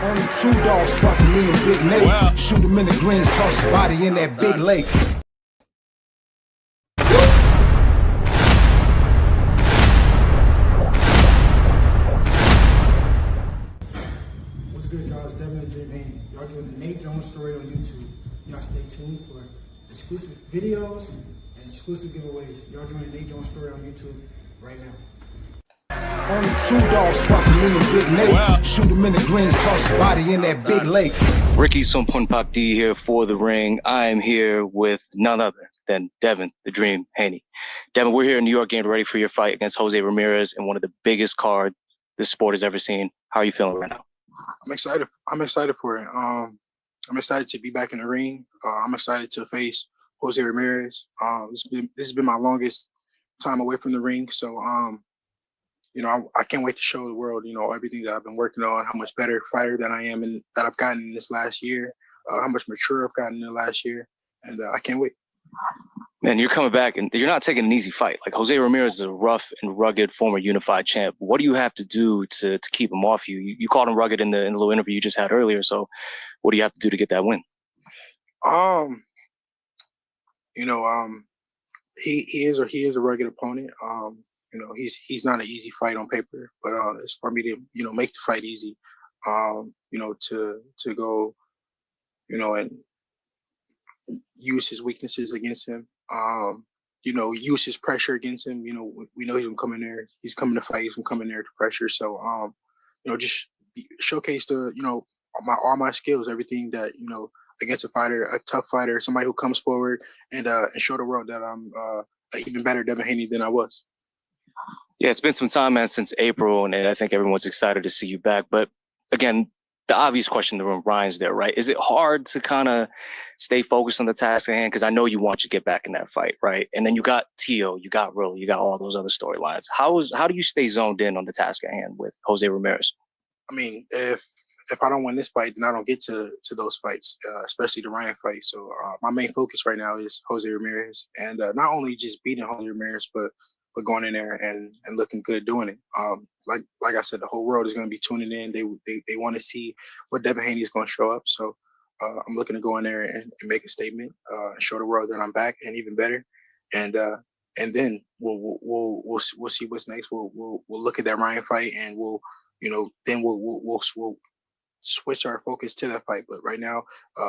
Only true dogs fucking me and Big Nate. Well. Shoot him in the greens, toss his body in that big lake. What's good, y'all? It's Devin Haney. Y'all doing the Nate Jones story on YouTube. Y'all stay tuned for exclusive videos and exclusive giveaways. Y'all doing the Nate Jones story on YouTube right now. Only true dogs fucking me and Big Nate. Well. Shoot him in the greens, toss his body in that big lake. Ricky Sompunpak D here for The Ring. I am here with none other than Devin, the Dream Haney. Devin, we're here in New York getting ready for your fight against Jose Ramirez in one of the biggest cards this sport has ever seen. How are you feeling right now? I'm excited. I'm excited for it. I'm excited to be back in the ring. I'm excited to face Jose Ramirez. This has been my longest time away from the ring. So, I can't wait to show the world, everything that I've been working on, how much better fighter that I am and that I've gotten in this last year, how much mature I've gotten in the last year. And I can't wait. Man, you're coming back and you're not taking an easy fight. Like Jose Ramirez is a rough and rugged former unified champ. What do you have to do to keep him off you? You called him rugged in the little interview you just had earlier. So what do you have to do to get that win? He is a rugged opponent. He's not an easy fight on paper, but it's for me to, make the fight easy, to go, and use his weaknesses against him. Use his pressure against him. We know he's gonna come in there. He's coming to fight. He's gonna come in there to pressure. So, just showcase all my skills, everything that against a fighter, a tough fighter, somebody who comes forward and show the world that I'm an even better Devin Haney than I was. Yeah, it's been some time, man, since April, and I think everyone's excited to see you back. But again, the obvious question in the room, Ryan's there, right? Is it hard to kind of stay focused on the task at hand? Because I know you want to get back in that fight, right? And then you got Tio, you got Rolly, you got all those other storylines. How do you stay zoned in on the task at hand with Jose Ramirez? I mean, if I don't win this fight, then I don't get to those fights, especially the Ryan fight. So my main focus right now is Jose Ramirez, and not only just beating Jose Ramirez, but going in there and looking good doing it. Like I said, the whole world is going to be tuning in. They want to see what Devin Haney is going to show up. So I'm looking to go in there and make a statement, show the world that I'm back and even better. And then we'll see what's next. We'll look at that Ryan fight and we'll switch our focus to that fight. But right now,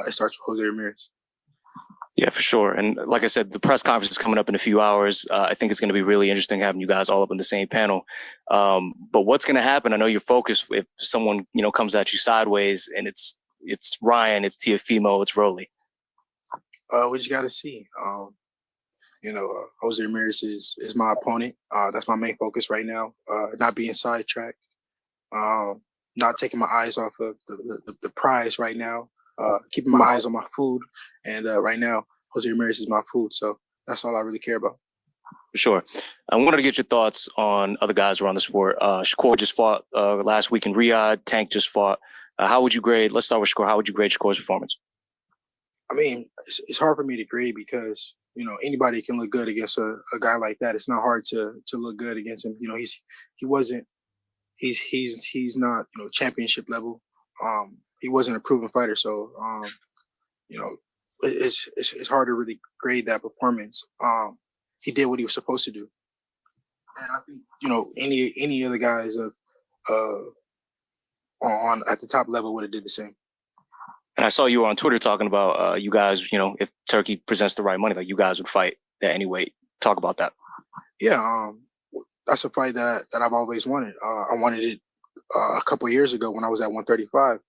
it starts with Jose Ramirez. Yeah, for sure. And like I said, the press conference is coming up in a few hours. I think it's going to be really interesting having you guys all up in the same panel. But what's going to happen? I know you're focused if someone, comes at you sideways and it's Ryan, it's Tiafimo, it's Rolly. We just got to see. Jose Ramirez is my opponent. That's my main focus right now. Not being sidetracked. Not taking my eyes off of the prize right now. Keeping my eyes on my food. And right now, Jose Ramirez is my food. So that's all I really care about. For sure. I wanted to get your thoughts on other guys around the sport. Shakur just fought last week in Riyadh. Tank just fought. How would you grade? Let's start with Shakur. How would you grade Shakur's performance? I mean, it's hard for me to grade because, anybody can look good against a guy like that. It's not hard to look good against him. He's not, championship level. He wasn't a proven fighter. So, it's hard to really grade that performance. He did what he was supposed to do. And I think, any other guys on at the top level would have did the same. And I saw you on Twitter talking about you guys, if Turkey presents the right money, like you guys would fight at any weight. Talk about that. Yeah, that's a fight that I've always wanted. I wanted it a couple of years ago when I was at 135.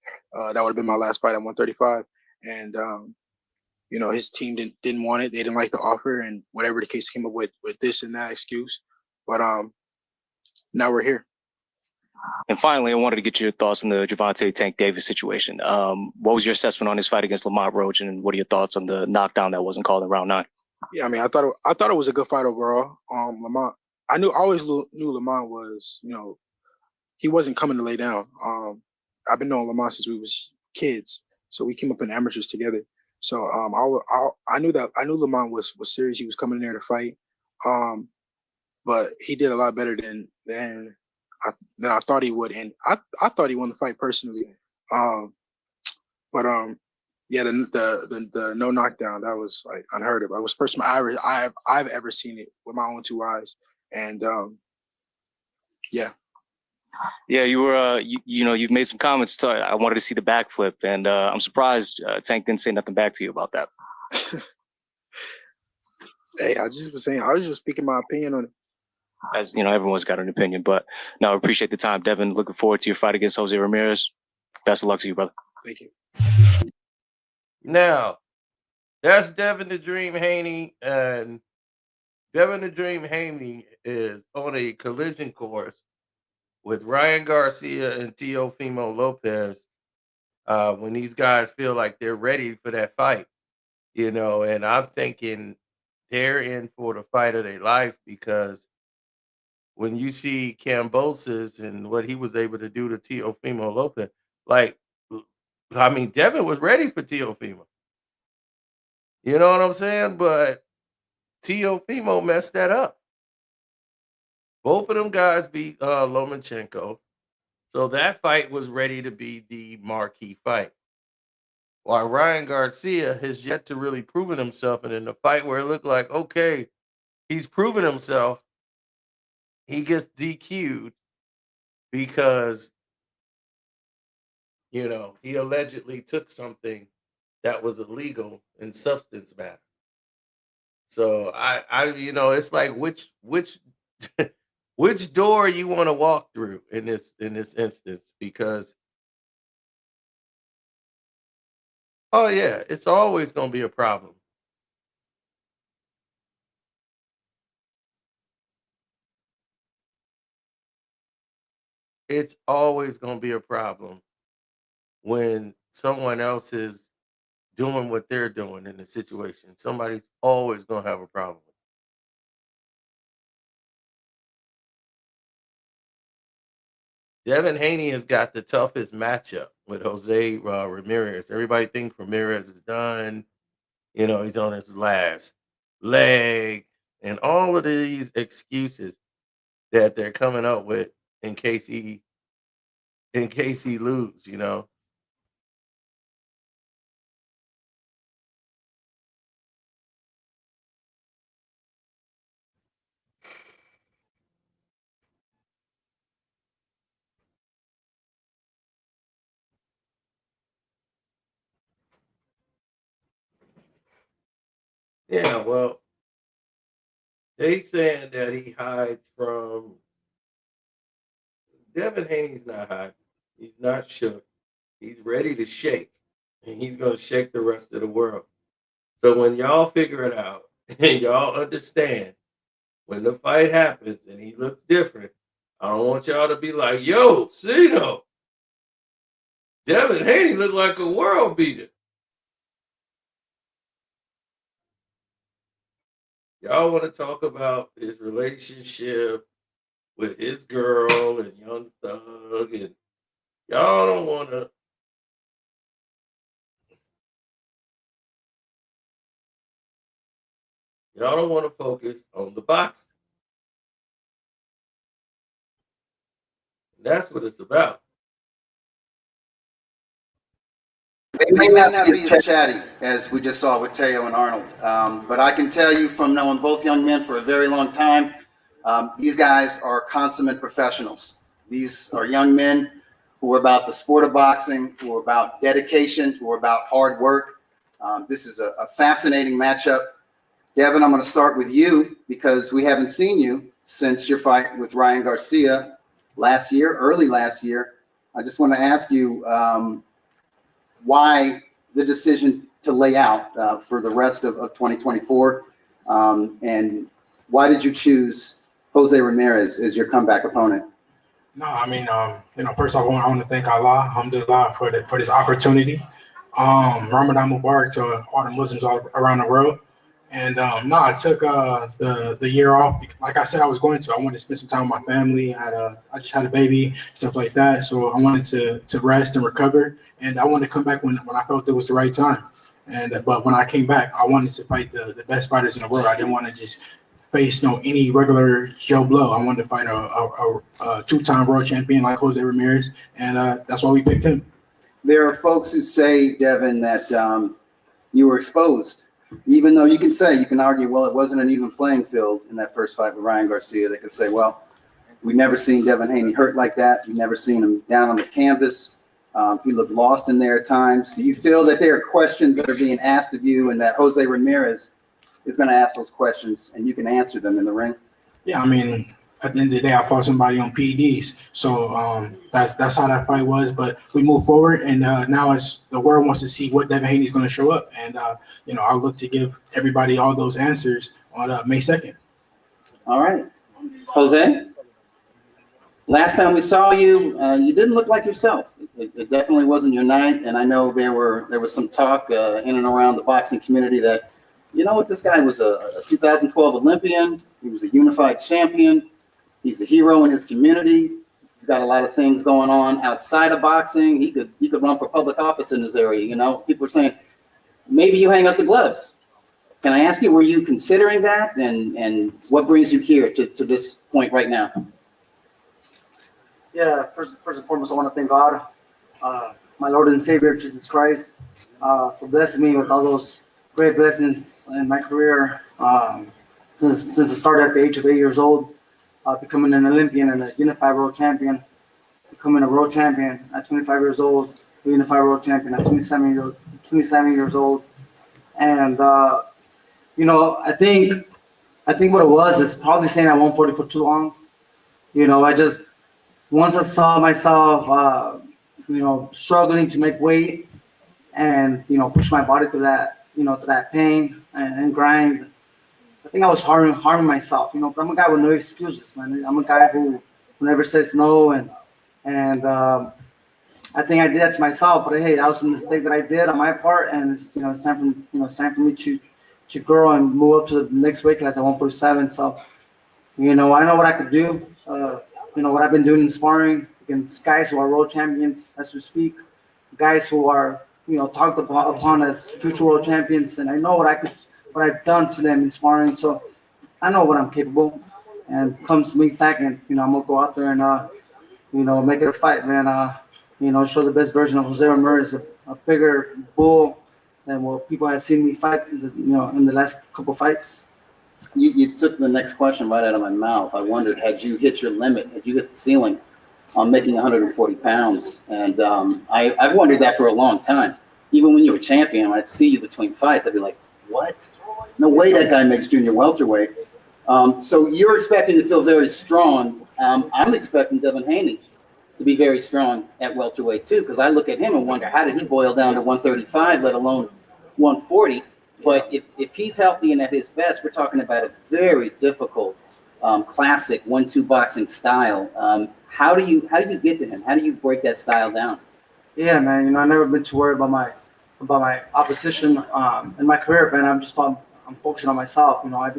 That would have been my last fight at 135. And, his team didn't want it. They didn't like the offer and whatever the case came up with this and that excuse. But now we're here. And finally, I wanted to get your thoughts on the Gervonta Tank Davis situation. What was your assessment on his fight against Lamont Roach, and what are your thoughts on the knockdown that wasn't called in round 9? Yeah, I mean, I thought it was a good fight overall. Lamont, I always knew Lamont was, he wasn't coming to lay down. I've been knowing Lamont since we was kids, so we came up in amateurs together. So I knew Lamont was serious. He was coming in there to fight, but he did a lot better than I thought he would, and I thought he won the fight personally. But yeah, the no knockdown, that was like unheard of. It was the first time I've ever seen it with my own two eyes, and yeah. Yeah, you were, you know, you've made some comments. I wanted to see the backflip, and I'm surprised Tank didn't say nothing back to you about that. Hey, I was just speaking my opinion on it. As you know, everyone's got an opinion, but no, I appreciate the time, Devin. Looking forward to your fight against Jose Ramirez. Best of luck to you, brother. Thank you. Now, that's Devin the Dream Haney, and Devin the Dream Haney is on a collision course with Ryan Garcia and Teofimo Lopez when these guys feel like they're ready for that fight, you know, and I'm thinking they're in for the fight of their life because when you see Cambosis and what he was able to do to Teofimo Lopez, like, I mean, Devin was ready for Teofimo. You know what I'm saying? But Teofimo messed that up. Both of them guys beat Lomachenko. So that fight was ready to be the marquee fight. While Ryan Garcia has yet to really proven himself. And in the fight where it looked like, okay, he's proven himself, he gets DQ'd because, you know, he allegedly took something that was illegal in substance matter. So you know, it's like which which door you want to walk through in this instance, because oh yeah, it's always going to be a problem. It's always going to be a problem when someone else is doing what they're doing in the situation. Somebody's always going to have a problem. Devin Haney has got the toughest matchup with Jose Ramirez. Everybody thinks Ramirez is done. You know, he's on his last leg, and all of these excuses that they're coming up with in case he lose, you know. Yeah, well, they saying that he hides from Devin Haney's not hiding. He's not shook. He's ready to shake, and he's gonna shake the rest of the world. So when y'all figure it out and y'all understand when the fight happens and he looks different, I don't want y'all to be like, yo, Cito, Devin Haney looked like a world beater. Y'all want to talk about his relationship with his girl and Young Thug, and y'all don't want to. Y'all don't want to focus on the boxing. That's what it's about. It may not be as chatty as we just saw with Teo and Arnold, but I can tell you from knowing both young men for a very long time, these guys are consummate professionals. These are young men who are about the sport of boxing, who are about dedication, who are about hard work. This is a fascinating matchup. Devin, I'm going to start with you because we haven't seen you since your fight with Ryan Garcia early last year. I just want to ask you, why the decision to lay out for the rest of 2024, and why did you choose Jose Ramirez as your comeback opponent? No, I mean, you know, first of all, I want to thank Allah, alhamdulillah, for this opportunity. Ramadan Mubarak to all the Muslims all around the world. And no, I took the year off. Like I said, I was going to. I wanted to spend some time with my family. I just had a baby, stuff like that. So I wanted to rest and recover. And I wanted to come back when I felt it was the right time. And but when I came back, I wanted to fight the best fighters in the world. I didn't want to just face any regular Joe Blow. I wanted to fight a two-time world champion like Jose Ramirez, and that's why we picked him. there are folks who say, Devin, that you were exposed. Even though you can argue, well, it wasn't an even playing field in that first fight with Ryan Garcia. They could say, well, we've never seen Devin Haney hurt like that. We've never seen him down on the canvas. He looked lost in there at times. Do you feel that there are questions that are being asked of you and that Jose Ramirez is going to ask those questions and you can answer them in the ring? Yeah, I mean, at the end of the day, I fought somebody on PEDs, so that's how that fight was. But we move forward, and now it's the world wants to see what Devin Haney is going to show up, and I'll look to give everybody all those answers on May 2nd. All right, Jose. Last time we saw you, you didn't look like yourself. It definitely wasn't your night, and I know there was some talk in and around the boxing community that, you know what, this guy was a 2012 Olympian. He was a unified champion. He's a hero in his community. He's got a lot of things going on outside of boxing. He could run for public office in this area. You know, people are saying maybe you hang up the gloves. Can I ask you, were you considering that, and what brings you here to this point right now? Yeah, first and foremost, I want to thank God, my Lord and Savior Jesus Christ, for blessing me with all those great blessings in my career. Since I started at the age of 8 years old. Becoming an Olympian and a unified world champion, becoming a world champion at 25 years old, a unified world champion at 27 years old. And, I think what it was is probably staying at 140 for too long. Once I saw myself, struggling to make weight and, push my body through that, to that pain and grind, I think I was harming myself, but I'm a guy with no excuses, man. I'm a guy who never says no, and I think I did that to myself. But hey, that was a mistake that I did on my part, and it's time for me to grow and move up to the next weight class at 147. So, I know what I could do. What I've been doing in sparring against guys who are world champions as we speak, guys who are talked upon as future world champions, and I know what I've done to them in sparring, so I know what I'm capable. And comes May 2nd, I'm gonna go out there and make it a fight, man. Show the best version of Jose Ramirez, a bigger bull than what people have seen me fight, in the last couple fights. You took the next question right out of my mouth. I wondered, had you hit your limit? Had you hit the ceiling on making 140 pounds? And I've wondered that for a long time. Even when you were champion, I'd see you between fights, I'd be like, what? No way that guy makes junior welterweight. So you're expecting to feel very strong. I'm expecting Devin Haney to be very strong at welterweight too, because I look at him and wonder, how did he boil down to 135, let alone 140? But if he's healthy and at his best, we're talking about a very difficult, classic 1-2 boxing style. How do you get to him? How do you break that style down? Yeah, man. I've never been too worried about my opposition in my career, man. I'm focusing on myself. I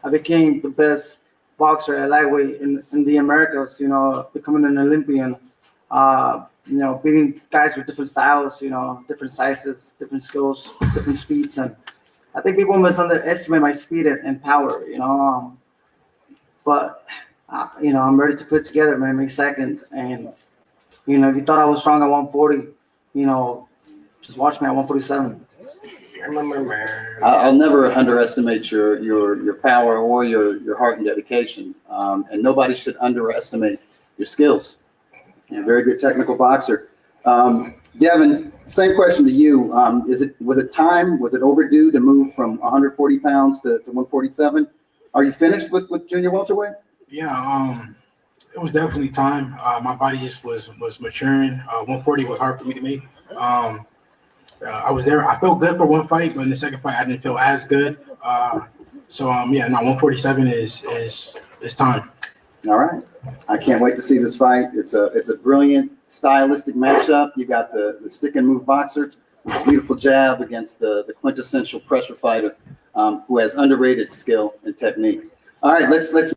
became the best boxer at lightweight in the Americas. Becoming an Olympian. Beating guys with different styles. Different sizes, different skills, different speeds, and I think people underestimate my speed and power. But I'm ready to put it together, man. May 2nd, and if you thought I was strong at 140, just watch me at 147. I'll never underestimate your power or your heart and dedication, and nobody should underestimate your skills. You're a very good technical boxer. Devin, same question to you. Was it time? Was it overdue to move from 140 pounds to 147? Are you finished with junior welterweight? Yeah, it was definitely time. My body just was maturing. 140 was hard for me to make. I was there. I felt good for one fight, but in the second fight, I didn't feel as good. 147 is time. All right. I can't wait to see this fight. It's a brilliant stylistic matchup. You got the stick and move boxer, beautiful jab against the quintessential pressure fighter who has underrated skill and technique. All right, let's